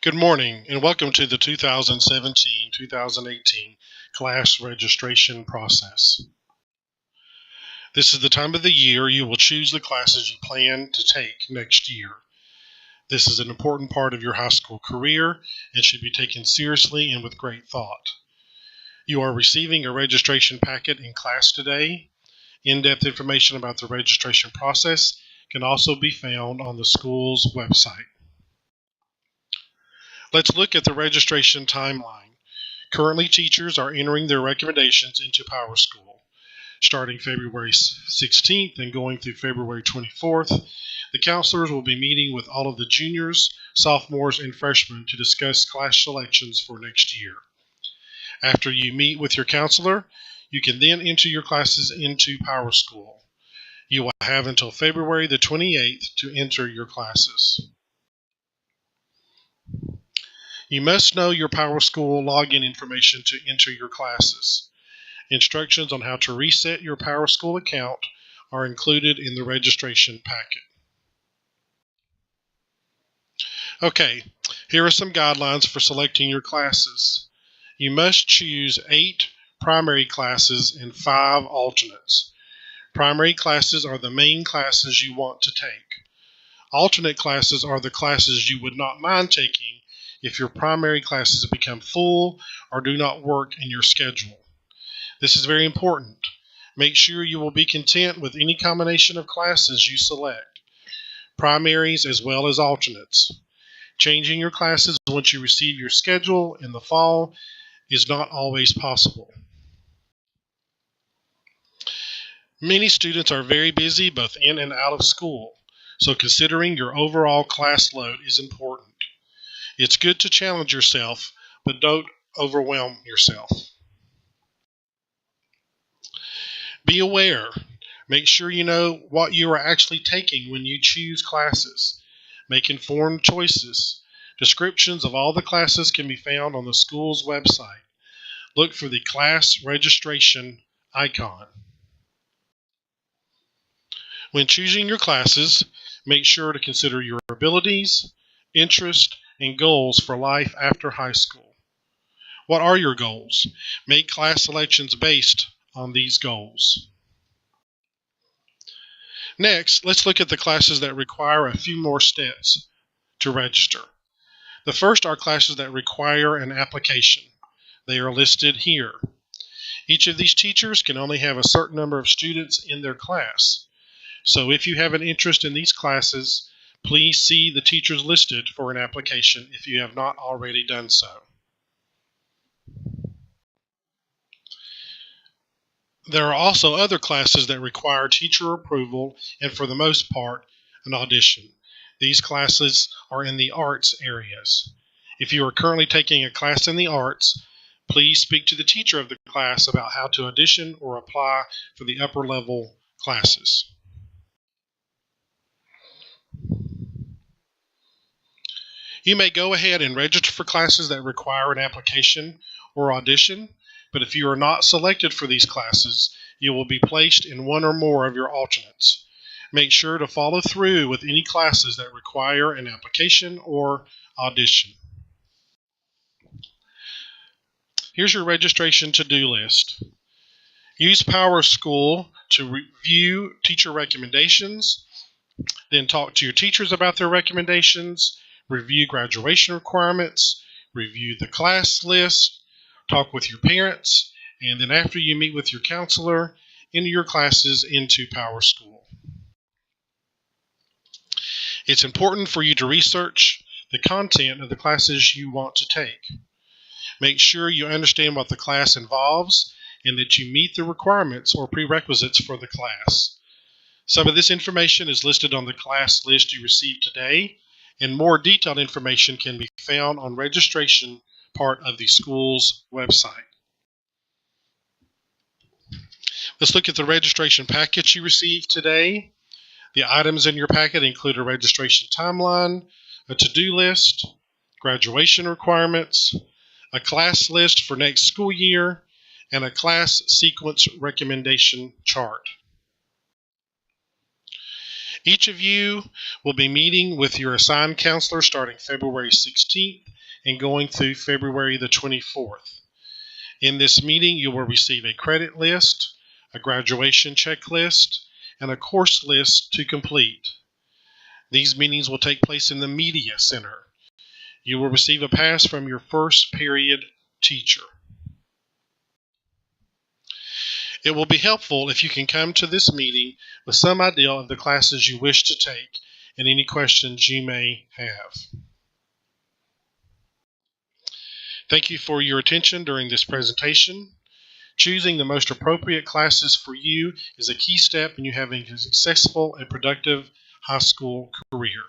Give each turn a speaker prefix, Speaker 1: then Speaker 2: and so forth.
Speaker 1: Good morning and welcome to the 2017-2018 class registration process. This is the time of the year you will choose the classes you plan to take next year. This is an important part of your high school career and should be taken seriously and with great thought. You are receiving a registration packet in class today. In-depth information about the registration process can also be found on the school's website. Let's look at the registration timeline. Currently, teachers are entering their recommendations into PowerSchool. Starting February 16th and going through February 24th, the counselors will be meeting with all of the juniors, sophomores, and freshmen to discuss class selections for next year. After you meet with your counselor, you can then enter your classes into PowerSchool. You will have until February the 28th to enter your classes. You must know your PowerSchool login information to enter your classes. Instructions on how to reset your PowerSchool account are included in the registration packet. Okay, here are some guidelines for selecting your classes. You must choose 8 primary classes and 5 alternates. Primary classes are the main classes you want to take. Alternate classes are the classes you would not mind taking if your primary classes become full or do not work in your schedule. This is very important. Make sure you will be content with any combination of classes you select, primaries as well as alternates. Changing your classes once you receive your schedule in the fall is not always possible. Many students are very busy both in and out of school, so considering your overall class load is important. It's good to challenge yourself, but don't overwhelm yourself. Be aware. Make sure you know what you are actually taking when you choose classes. Make informed choices. Descriptions of all the classes can be found on the school's website. Look for the class registration icon. When choosing your classes, make sure to consider your abilities, interests, and goals for life after high school. What are your goals? Make class selections based on these goals. Next, let's look at the classes that require a few more steps to register. The first are classes that require an application. They are listed here. Each of these teachers can only have a certain number of students in their class. So if you have an interest in these classes, please see the teachers listed for an application if you have not already done so. There are also other classes that require teacher approval and, for the most part, an audition. These classes are in the arts areas. If you are currently taking a class in the arts, please speak to the teacher of the class about how to audition or apply for the upper level classes. You may go ahead and register for classes that require an application or audition, but if you are not selected for these classes, you will be placed in one or more of your alternates. Make sure to follow through with any classes that require an application or audition. Here's your registration to-do list. Use PowerSchool to review teacher recommendations, then talk to your teachers about their recommendations, review graduation requirements, review the class list, talk with your parents, and then after you meet with your counselor, enter your classes into PowerSchool. It's important for you to research the content of the classes you want to take. Make sure you understand what the class involves and that you meet the requirements or prerequisites for the class. Some of this information is listed on the class list you received today, and more detailed information can be found on registration part of the school's website. Let's look at the registration package you received today. The items in your packet include a registration timeline, a to-do list, graduation requirements, a class list for next school year, and a class sequence recommendation chart. Each of you will be meeting with your assigned counselor starting February 16th and going through February the 24th. In this meeting, you will receive a credit list, a graduation checklist, and a course list to complete. These meetings will take place in the Media Center. You will receive a pass from your first period teacher. It will be helpful if you can come to this meeting with some idea of the classes you wish to take and any questions you may have. Thank you for your attention during this presentation. Choosing the most appropriate classes for you is a key step in you having a successful and productive high school career.